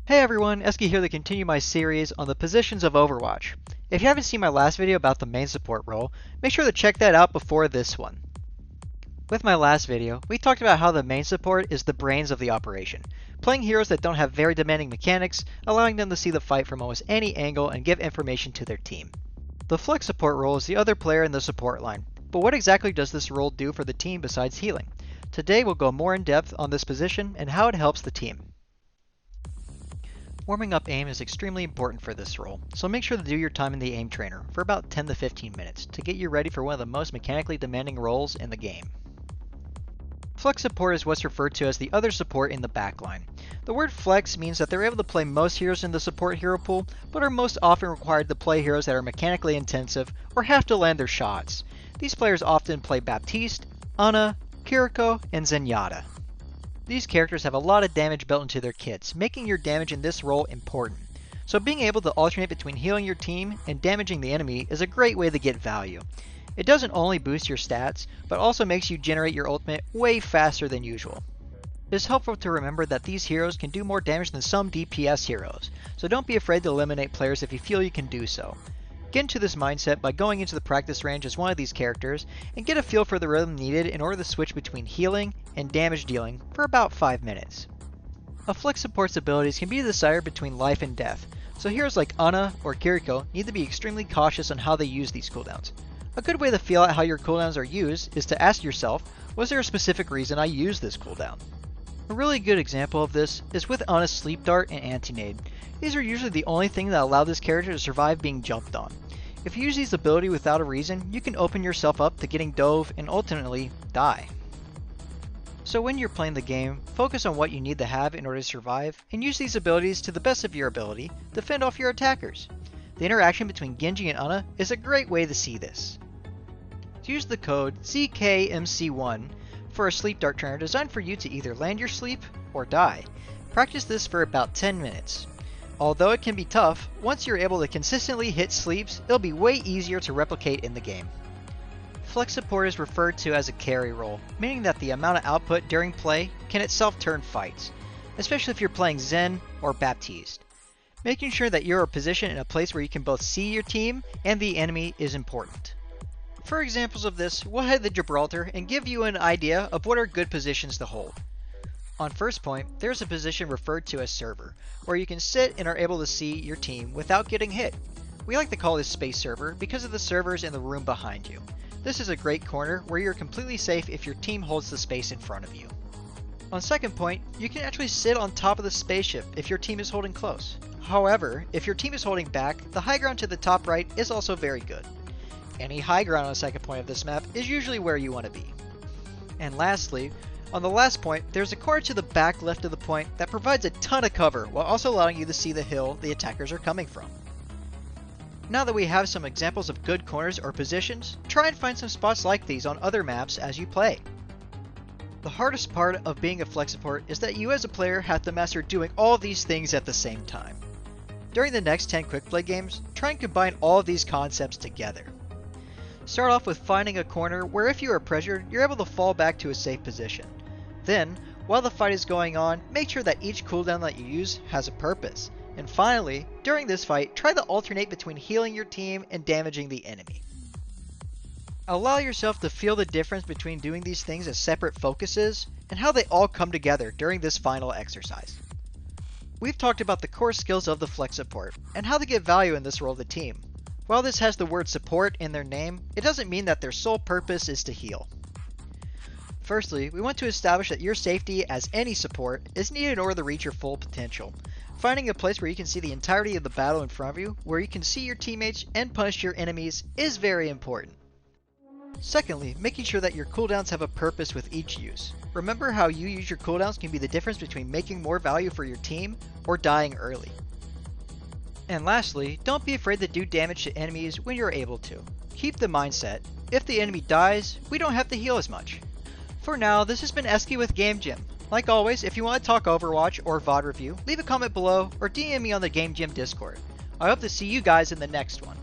Hey everyone, Eski here to continue my series on the positions of Overwatch. If you haven't seen my last video about the main support role, make sure to check that out before this one. With my last video, we talked about how the main support is the brains of the operation, playing heroes that don't have very demanding mechanics, allowing them to see the fight from almost any angle and give information to their team. The flex support role is the other player in the support line, but what exactly does this role do for the team besides healing? Today we'll go more in depth on this position and how it helps the team. Warming up aim is extremely important for this role, so make sure to do your time in the aim trainer for about 10 to 15 minutes to get you ready for one of the most mechanically demanding roles in the game. Flex support is what's referred to as the other support in the backline. The word flex means that they're able to play most heroes in the support hero pool, but are most often required to play heroes that are mechanically intensive or have to land their shots. These players often play Baptiste, Ana, Kiriko, and Zenyatta. These characters have a lot of damage built into their kits, making your damage in this role important. So being able to alternate between healing your team and damaging the enemy is a great way to get value. It doesn't only boost your stats, but also makes you generate your ultimate way faster than usual. It is helpful to remember that these heroes can do more damage than some DPS heroes, so don't be afraid to eliminate players if you feel you can do so. Get into this mindset by going into the practice range as one of these characters, and get a feel for the rhythm needed in order to switch between healing and damage dealing for about 5 minutes. A flex support's abilities can be decided between life and death, so heroes like Ana or Kiriko need to be extremely cautious on how they use these cooldowns. A good way to feel out how your cooldowns are used is to ask yourself, was there a specific reason I used this cooldown? A really good example of this is with Ana's Sleep Dart and Anti-Nade. These are usually the only thing that allow this character to survive being jumped on. If you use these ability without a reason, you can open yourself up to getting dove and ultimately die. So when you're playing the game, focus on what you need to have in order to survive, and use these abilities to the best of your ability to fend off your attackers. The interaction between Genji and Ana is a great way to see this. Use the code CKMC1 for a sleep dart trainer designed for you to either land your sleep or die. Practice this for about 10 minutes. Although it can be tough, once you're able to consistently hit sleeps, it'll be way easier to replicate in the game. Flex support is referred to as a carry role, meaning that the amount of output during play can itself turn fights, especially if you're playing Zen or Baptiste. Making sure that you're positioned in a place where you can both see your team and the enemy is important. For examples of this, we'll head to Gibraltar and give you an idea of what are good positions to hold. On first point, there's a position referred to as server, where you can sit and are able to see your team without getting hit. We like to call this space server because of the servers in the room behind you. This is a great corner where you're completely safe if your team holds the space in front of you. On second point, you can actually sit on top of the spaceship if your team is holding close. However, if your team is holding back, the high ground to the top right is also very good. Any high ground on the second point of this map is usually where you want to be. And lastly, on the last point, there's a corner to the back left of the point that provides a ton of cover while also allowing you to see the hill the attackers are coming from. Now that we have some examples of good corners or positions, try and find some spots like these on other maps as you play. The hardest part of being a flex support is that you as a player have to master doing all these things at the same time. During the next 10 quick play games, try and combine all of these concepts together. Start off with finding a corner where if you are pressured, you're able to fall back to a safe position. Then, while the fight is going on, make sure that each cooldown that you use has a purpose. And finally, during this fight, try to alternate between healing your team and damaging the enemy. Allow yourself to feel the difference between doing these things as separate focuses and how they all come together during this final exercise. We've talked about the core skills of the flex support and how to get value in this role of the team. While this has the word support in their name, it doesn't mean that their sole purpose is to heal. Firstly, we want to establish that your safety as any support is needed in order to reach your full potential. Finding a place where you can see the entirety of the battle in front of you, where you can see your teammates and punish your enemies, is very important. Secondly, making sure that your cooldowns have a purpose with each use. Remember how you use your cooldowns can be the difference between making more value for your team or dying early. And lastly, don't be afraid to do damage to enemies when you're able to. Keep the mindset, if the enemy dies, we don't have to heal as much. For now, this has been Eski with Game Gym. Like always, if you want to talk Overwatch or VOD review, leave a comment below or DM me on the Game Gym Discord. I hope to see you guys in the next one.